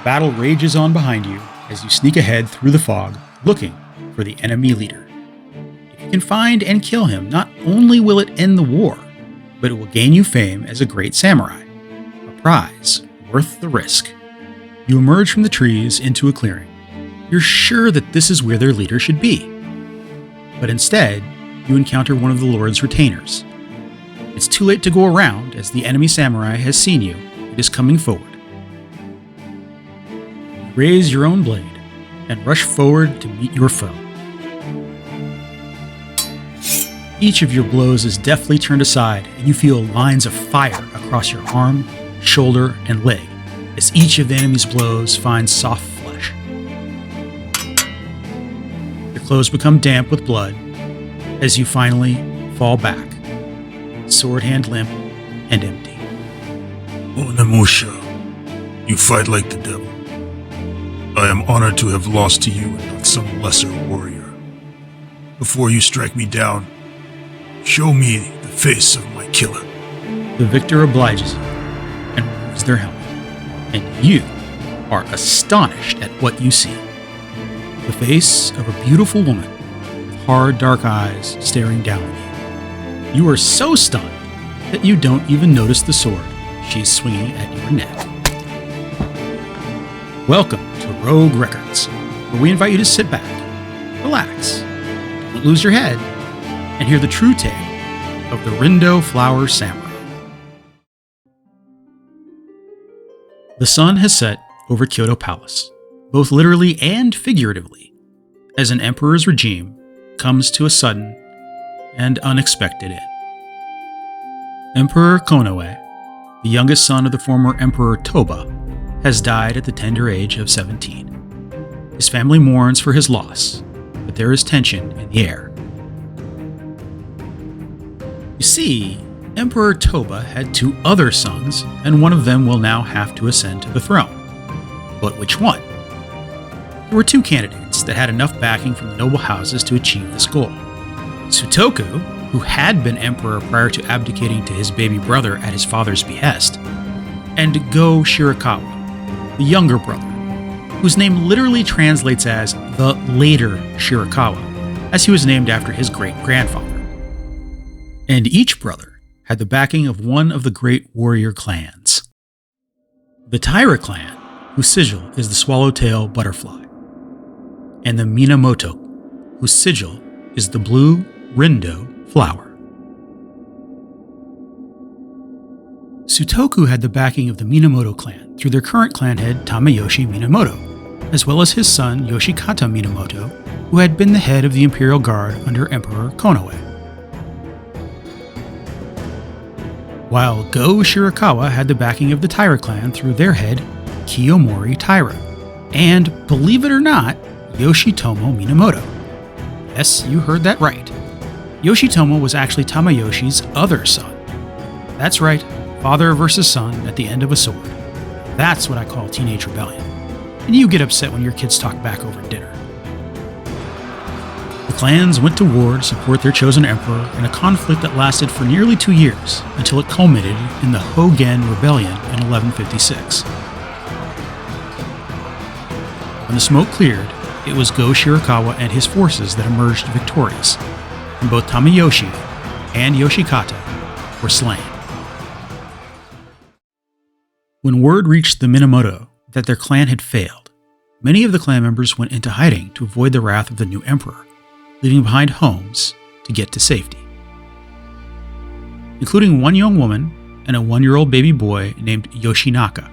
Battle rages on behind you as you sneak ahead through the fog, looking for the enemy leader. If you can find and kill him, not only will it end the war, but it will gain you fame as a great samurai, a prize worth the risk. You emerge from the trees into a clearing. You're sure that this is where their leader should be. But instead, you encounter one of the Lord's retainers. It's too late to go around, as the enemy samurai has seen you. It is coming forward. You raise your own blade and rush forward to meet your foe. Each of your blows is deftly turned aside, and you feel lines of fire across your arm, shoulder, and leg, as each of the enemy's blows finds soft flesh. Your clothes become damp with blood as you finally fall back, sword hand limp and empty. Onamusha, you fight like the devil. I am honored to have lost to you and not some lesser warrior. Before you strike me down, show me the face of my killer. The victor obliges you and removes their helmet, and you are astonished at what you see. The face of a beautiful woman with hard, dark eyes staring down at you. You are so stunned that you don't even notice the sword she's swinging at your neck. Welcome to Rogue Records, where we invite you to sit back, relax, don't lose your head, and hear the true tale of the Rindo Flower Samurai. The sun has set over Kyoto Palace, both literally and figuratively, as an emperor's regime comes to a sudden and unexpected end. Emperor Konoe, the youngest son of the former Emperor Toba, has died at the tender age of 17. His family mourns for his loss, but there is tension in the air. You see, Emperor Toba had two other sons, and one of them will now have to ascend to the throne. But which one? There were two candidates that had enough backing from the noble houses to achieve this goal. Sutoku, who had been emperor prior to abdicating to his baby brother at his father's behest, and Go Shirakawa, the younger brother, whose name literally translates as the later Shirakawa, as he was named after his great-grandfather. And each brother had the backing of one of the great warrior clans. The Taira clan, whose sigil is the swallowtail butterfly, and the Minamoto, whose sigil is the blue Rindo flower. Sutoku had the backing of the Minamoto clan through their current clan head Tamayoshi Minamoto, as well as his son Yoshikata Minamoto, who had been the head of the Imperial Guard under Emperor Konoe. While Go Shirakawa had the backing of the Taira clan through their head Kiyomori Taira, and, believe it or not, Yoshitomo Minamoto. Yes, you heard that right. Yoshitomo was actually Tamayoshi's other son. That's right, father versus son at the end of a sword. That's what I call teenage rebellion. And you get upset when your kids talk back over dinner. The clans went to war to support their chosen emperor in a conflict that lasted for nearly 2 years, until it culminated in the Hogen Rebellion in 1156. When the smoke cleared, it was Go Shirakawa and his forces that emerged victorious, and both Tamayoshi and Yoshikata were slain. When word reached the Minamoto that their clan had failed, many of the clan members went into hiding to avoid the wrath of the new emperor, leaving behind homes to get to safety, including one young woman and a 1-year-old baby boy named Yoshinaka,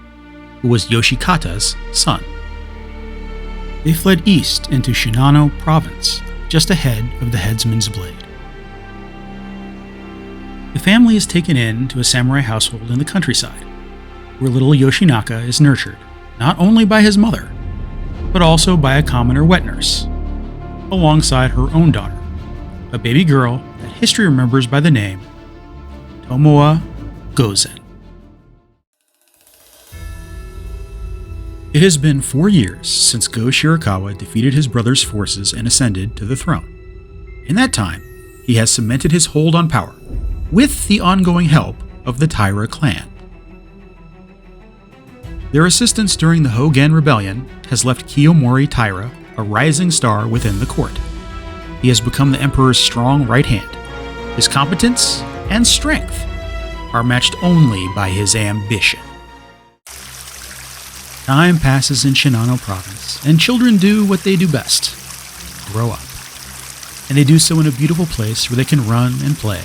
who was Yoshikata's son. They fled east into Shinano province, just ahead of the headsman's blade. The family is taken in to a samurai household in the countryside, where little Yoshinaka is nurtured, not only by his mother, but also by a commoner wet nurse, alongside her own daughter, a baby girl that history remembers by the name Tomoa Gozen. It has been 4 years since Go Shirakawa defeated his brother's forces and ascended to the throne. In that time, he has cemented his hold on power, with the ongoing help of the Taira clan. Their assistance during the Hogen Rebellion has left Kiyomori Taira a rising star within the court. He has become the Emperor's strong right hand. His competence and strength are matched only by his ambition. Time passes in Shinano Province, and children do what they do best: grow up. And they do so in a beautiful place where they can run and play.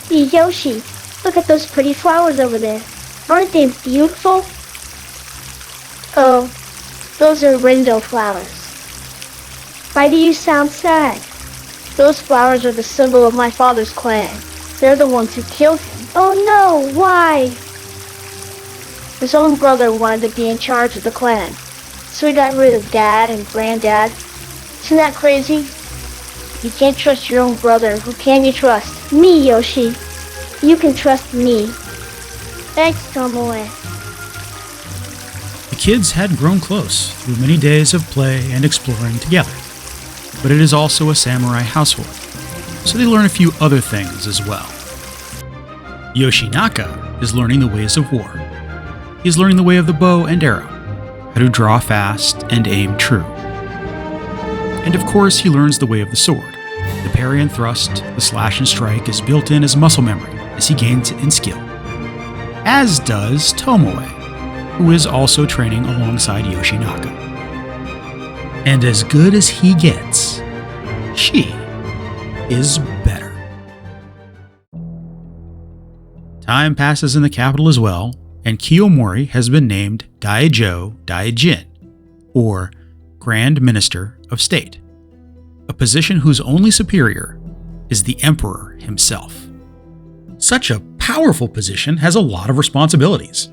Hey Yoshi, look at those pretty flowers over there. Aren't they beautiful? Oh, those are Rindo flowers. Why do you sound sad? Those flowers are the symbol of my father's clan. They're the ones who killed him. Oh no, why? His own brother wanted to be in charge of the clan, so he got rid of Dad and Granddad. Isn't that crazy? You can't trust your own brother. Who can you trust? Me, Yoshi. You can trust me. Thanks, Tomoe. The kids had grown close through many days of play and exploring together. But it is also a samurai household, so they learn a few other things as well. Yoshinaka is learning the ways of war. He is learning the way of the bow and arrow, how to draw fast and aim true. And of course, he learns the way of the sword. The parry and thrust, the slash and strike is built in as muscle memory as he gains in skill. As does Tomoe, who is also training alongside Yoshinaka. And as good as he gets, she is better. Time passes in the capital as well, and Kiyomori has been named Daijo Daijin, or Grand Minister of State, a position whose only superior is the Emperor himself. Such a powerful position has a lot of responsibilities,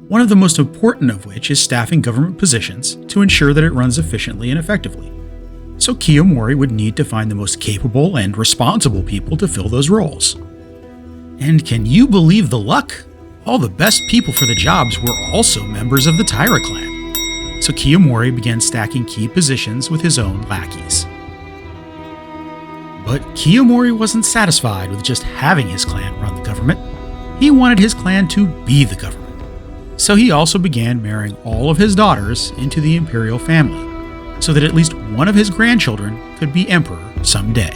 one of the most important of which is staffing government positions to ensure that it runs efficiently and effectively. So Kiyomori would need to find the most capable and responsible people to fill those roles. And can you believe the luck? All the best people for the jobs were also members of the Taira clan. So Kiyomori began stacking key positions with his own lackeys. But Kiyomori wasn't satisfied with just having his clan run the government. He wanted his clan to be the government. So he also began marrying all of his daughters into the imperial family, so that at least one of his grandchildren could be emperor someday.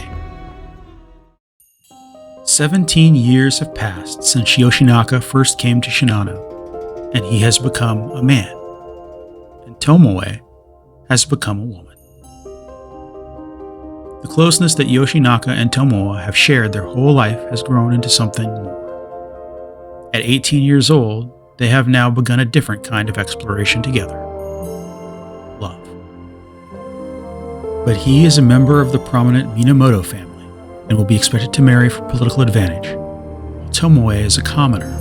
17 years have passed since Yoshinaka first came to Shinano, and he has become a man, and Tomoe has become a woman. The closeness that Yoshinaka and Tomoe have shared their whole life has grown into something more. At 18 years old, they have now begun a different kind of exploration together: love. But he is a member of the prominent Minamoto family and will be expected to marry for political advantage, while Tomoe is a commoner,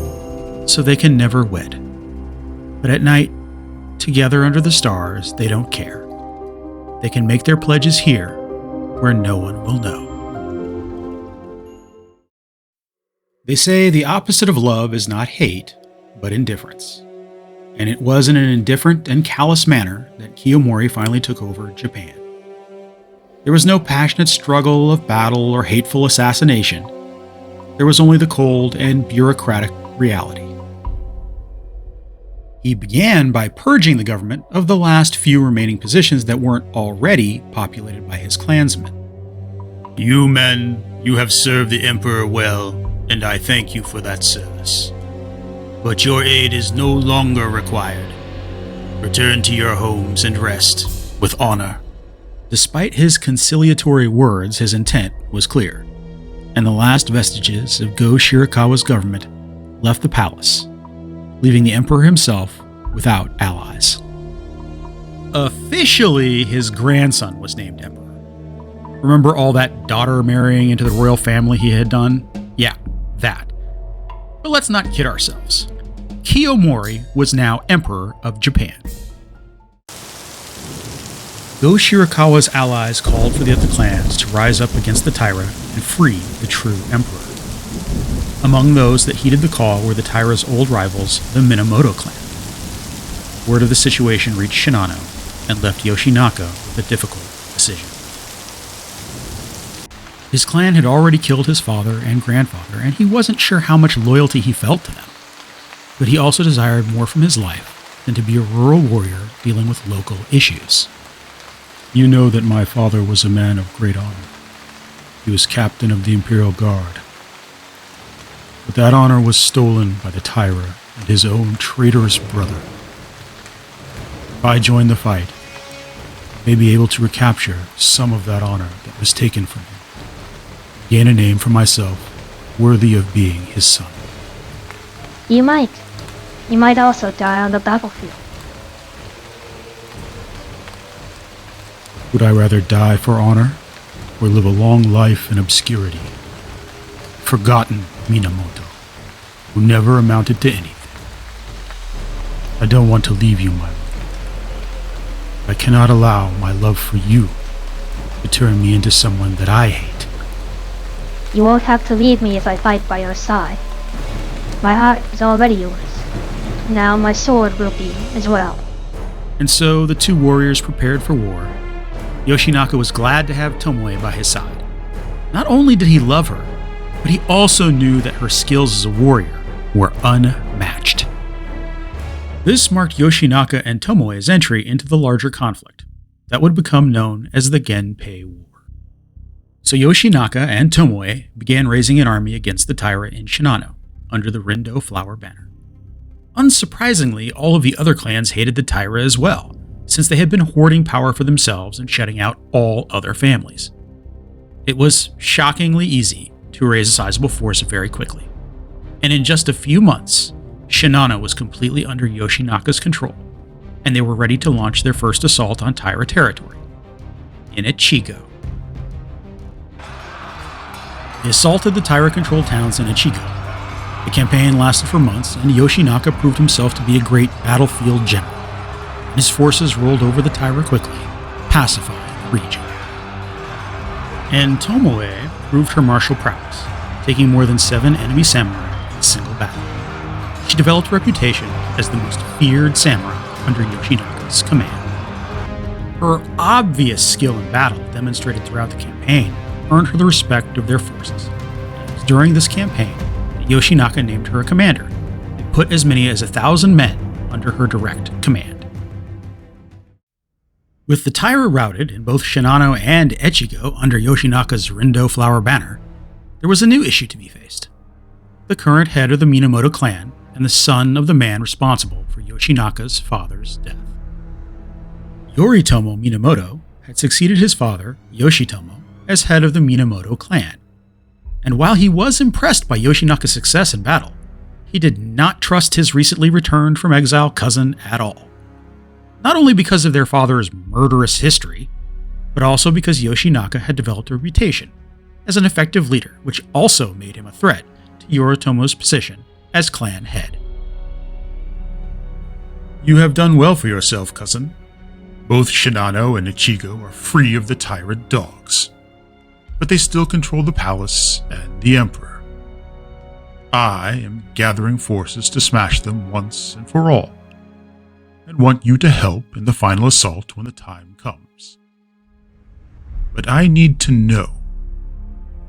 so they can never wed. But at night, together under the stars, they don't care. They can make their pledges here, where no one will know. They say the opposite of love is not hate, but indifference. And it was in an indifferent and callous manner that Kiyomori finally took over Japan. There was no passionate struggle of battle or hateful assassination. There was only the cold and bureaucratic reality. He began by purging the government of the last few remaining positions that weren't already populated by his clansmen. You men, you have served the Emperor well, and I thank you for that service. But your aid is no longer required. Return to your homes and rest with honor. Despite his conciliatory words, his intent was clear, and the last vestiges of Go Shirakawa's government left the palace, leaving the emperor himself without allies. Officially, his grandson was named emperor. Remember all that daughter marrying into the royal family he had done? Yeah, that. But let's not kid ourselves. Kiyomori was now emperor of Japan. Go Shirakawa's allies called for the other clans to rise up against the Taira and free the true emperor. Among those that heeded the call were the Taira's old rivals, the Minamoto clan. Word of the situation reached Shinano and left Yoshinaka with a difficult decision. His clan had already killed his father and grandfather, and he wasn't sure how much loyalty he felt to them. but he also desired more from his life than to be a rural warrior dealing with local issues. You know that my father was a man of great honor. He was captain of the Imperial Guard. But that honor was stolen by the Tyra and his own traitorous brother. If I join the fight, I may be able to recapture some of that honor that was taken from him, gain a name for myself worthy of being his son. You might. You might also die on the battlefield. Would I rather die for honor or live a long life in obscurity? Forgotten Minamoto, who never amounted to anything. I don't want to leave you, my love. I cannot allow my love for you to turn me into someone that I hate. You won't have to leave me if I fight by your side. My heart is already yours. Now my sword will be as well. And so the two warriors prepared for war. Yoshinaka was glad to have Tomoe by his side. Not only did he love her, but he also knew that her skills as a warrior were unmatched. This marked Yoshinaka and Tomoe's entry into the larger conflict that would become known as the Genpei War. So Yoshinaka and Tomoe began raising an army against the Taira in Shinano, under the Rindo flower banner. Unsurprisingly, all of the other clans hated the Taira as well, since they had been hoarding power for themselves and shutting out all other families. It was shockingly easy to raise a sizable force very quickly, and in just a few months, Shinano was completely under Yoshinaka's control, and they were ready to launch their first assault on Taira territory, in Ichigo. They assaulted the Taira-controlled towns in Ichigo. The campaign lasted for months, and Yoshinaka proved himself to be a great battlefield general. His forces rolled over the Taira quickly, pacifying the region. And Tomoe proved her martial prowess, taking more than 7 enemy samurai in a single battle. She developed a reputation as the most feared samurai under Yoshinaka's command. Her obvious skill in battle, demonstrated throughout the campaign, earned her the respect of their forces. It was during this campaign that Yoshinaka named her a commander and put as many as 1,000 men under her direct command. With the Taira routed in both Shinano and Ichigo under Yoshinaka's Rindo flower banner, there was a new issue to be faced. The current head of the Minamoto clan and the son of the man responsible for Yoshinaka's father's death. Yoritomo Minamoto had succeeded his father, Yoshitomo, as head of the Minamoto clan. And while he was impressed by Yoshinaka's success in battle, he did not trust his recently returned from exile cousin at all. Not only because of their father's murderous history, but also because Yoshinaka had developed a reputation as an effective leader, which also made him a threat to Yoritomo's position as clan head. You have done well for yourself, cousin. Both Shinano and Ichigo are free of the Taira dogs, but they still control the palace and the emperor. I am gathering forces to smash them once and for all, and want you to help in the final assault when the time comes. But I need to know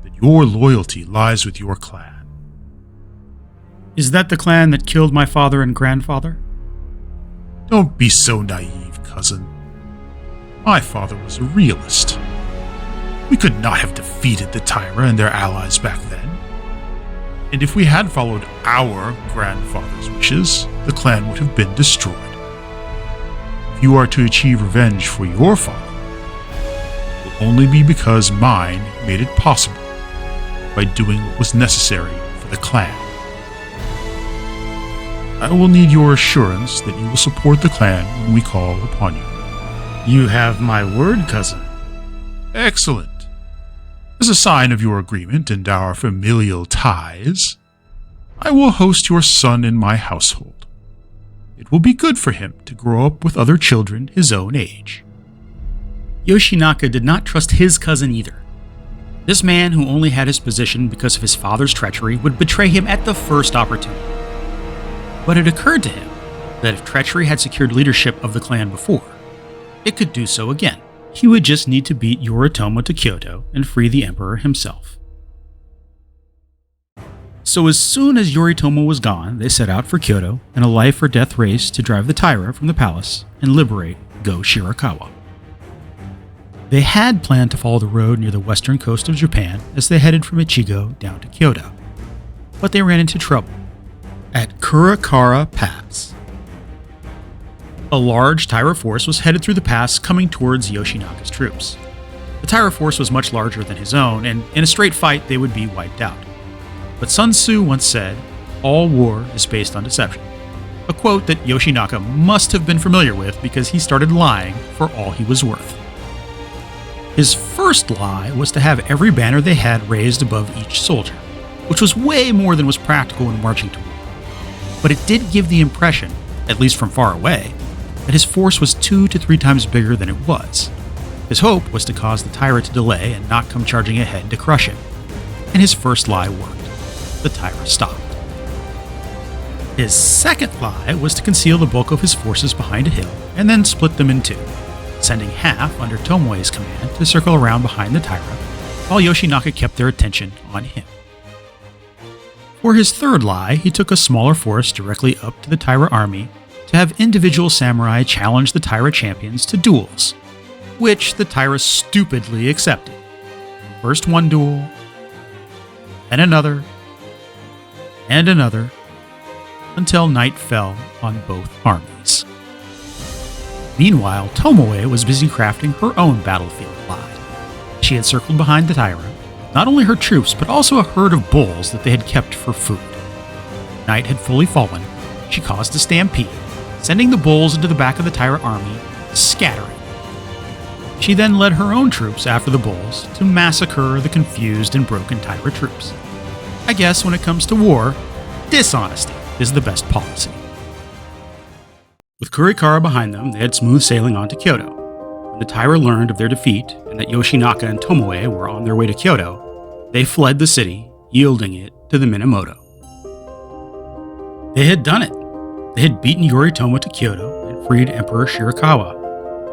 that your loyalty lies with your clan. Is that the clan that killed my father and grandfather? Don't be so naive, cousin. My father was a realist. We could not have defeated the Taira and their allies back then. And if we had followed our grandfather's wishes, the clan would have been destroyed. If you are to achieve revenge for your father, it will only be because mine made it possible by doing what was necessary for the clan. I will need your assurance that you will support the clan when we call upon you. You have my word, cousin. Excellent. As a sign of your agreement and our familial ties, I will host your son in my household. It will be good for him to grow up with other children his own age. Yoshinaka did not trust his cousin either. This man, who only had his position because of his father's treachery, would betray him at the first opportunity. But it occurred to him that if treachery had secured leadership of the clan before, it could do so again. He would just need to beat Yoritomo to Kyoto and free the emperor himself. So as soon as Yoritomo was gone, they set out for Kyoto in a life-or-death race to drive the Taira from the palace and liberate Go Shirakawa. They had planned to follow the road near the western coast of Japan as they headed from Ichigo down to Kyoto, but they ran into trouble at Kurakara Pass. A large Taira force was headed through the pass coming towards Yoshinaka's troops. The Taira force was much larger than his own, and in a straight fight they would be wiped out. But Sun Tzu once said, "All war is based on deception," a quote that Yoshinaka must have been familiar with because he started lying for all he was worth. His first lie was to have every banner they had raised above each soldier, which was way more than was practical when marching to war. But it did give the impression, at least from far away, that his force was 2 to 3 times bigger than it was. His hope was to cause the Taira to delay and not come charging ahead to crush him. And his first lie worked. The Taira stopped. His second lie was to conceal the bulk of his forces behind a hill and then split them in two, sending half under Tomoe's command to circle around behind the Taira, while Yoshinaka kept their attention on him. For his third lie, he took a smaller force directly up to the Taira army to have individual samurai challenge the Taira champions to duels, which the Taira stupidly accepted. First one duel, then another, and another, until night fell on both armies. Meanwhile, Tomoe was busy crafting her own battlefield lie. She had circled behind the Taira, not only her troops, but also a herd of bulls that they had kept for food. Night had fully fallen. She caused a stampede, sending the bulls into the back of the Taira army, scattering. She then led her own troops after the bulls to massacre the confused and broken Taira troops. I guess when it comes to war, dishonesty is the best policy. With Kurikara behind them, they had smooth sailing on to Kyoto. When the Taira learned of their defeat and that Yoshinaka and Tomoe were on their way to Kyoto, they fled the city, yielding it to the Minamoto. They had done it. They had beaten Yoritomo to Kyoto and freed Emperor Shirakawa.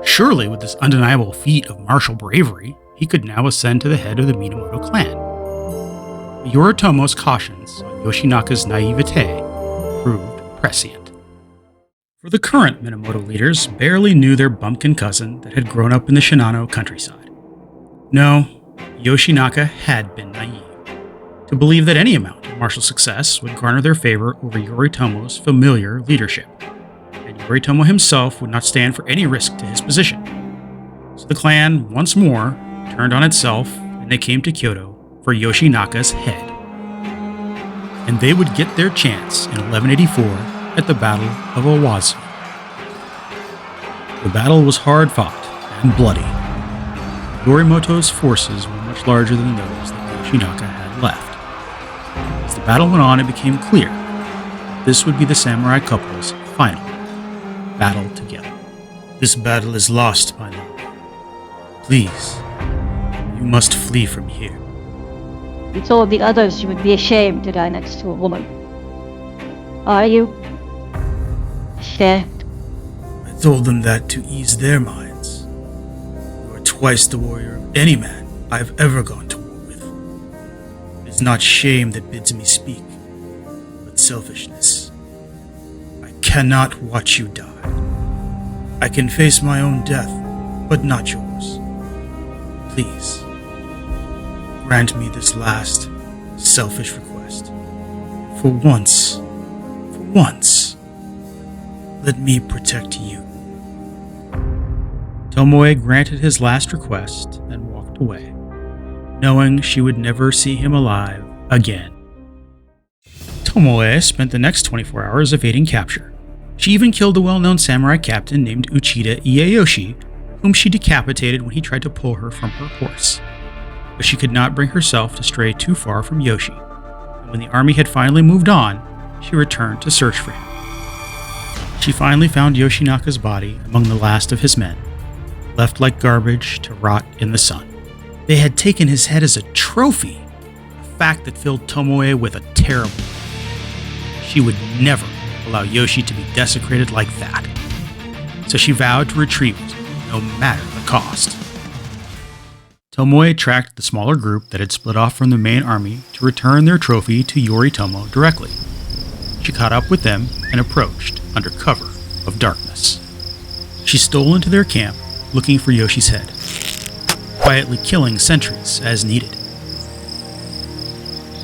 Surely, with this undeniable feat of martial bravery, he could now ascend to the head of the Minamoto clan. But Yoritomo's cautions on Yoshinaka's naivete proved prescient. For the current Minamoto leaders barely knew their bumpkin cousin that had grown up in the Shinano countryside. No, Yoshinaka had been naive to believe that any amount of martial success would garner their favor over Yoritomo's familiar leadership, and Yoritomo himself would not stand for any risk to his position. So the clan, once more, turned on itself, and they came to Kyoto for Yoshinaka's head. And they would get their chance in 1184 at the Battle of Owazu. The battle was hard fought and bloody. Yoritomo's forces were much larger than those that Yoshinaka had left. As the battle went on, it became clear that this would be the samurai couple's final battle together. This battle is lost, my lord. Please, you must flee from here. You told the others you would be ashamed to die next to a woman. Are you ashamed? I told them that to ease their minds. You are twice the warrior of any man I have ever gone to war with. It is not shame that bids me speak, but selfishness. I cannot watch you die. I can face my own death, but not yours. Please, grant me this last, selfish request. For once, let me protect you. Tomoe granted his last request and walked away, knowing she would never see him alive again. Tomoe spent the next 24 hours evading capture. She even killed a well-known samurai captain named Uchida Ieyoshi, whom she decapitated when he tried to pull her from her horse. But she could not bring herself to stray too far from Yoshi, and when the army had finally moved on, she returned to search for him. She finally found Yoshinaka's body among the last of his men, left like garbage to rot in the sun. They had taken his head as a trophy, a fact that filled Tomoe with a terrible fear. She would never allow Yoshi to be desecrated like that, so she vowed to retrieve it no matter the cost. Tomoe tracked the smaller group that had split off from the main army to return their trophy to Yoritomo directly. She caught up with them and approached under cover of darkness. She stole into their camp looking for Yoshi's head, quietly killing sentries as needed.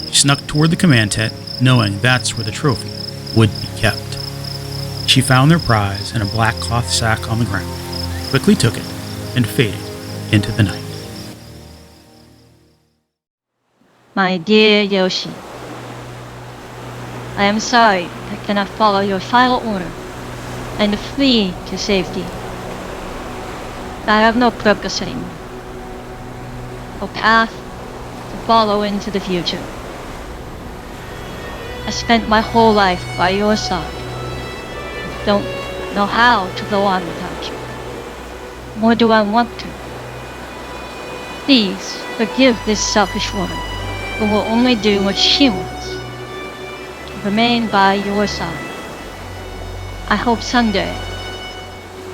She snuck toward the command tent, knowing that's where the trophy would be kept. She found their prize in a black cloth sack on the ground, quickly took it, and faded into the night. My dear Yoshi, I am sorry I cannot follow your final order and flee to safety. I have no purpose anymore, no path to follow into the future. I spent my whole life by your side. Don't know how to go on without you. Nor do I want to. Please forgive this selfish woman who will only do what she wants. To remain by your side. I hope someday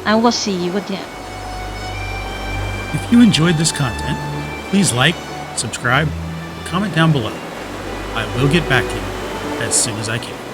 I will see you again. If you enjoyed this content, please like, subscribe, comment down below. I will get back to you as soon as I can.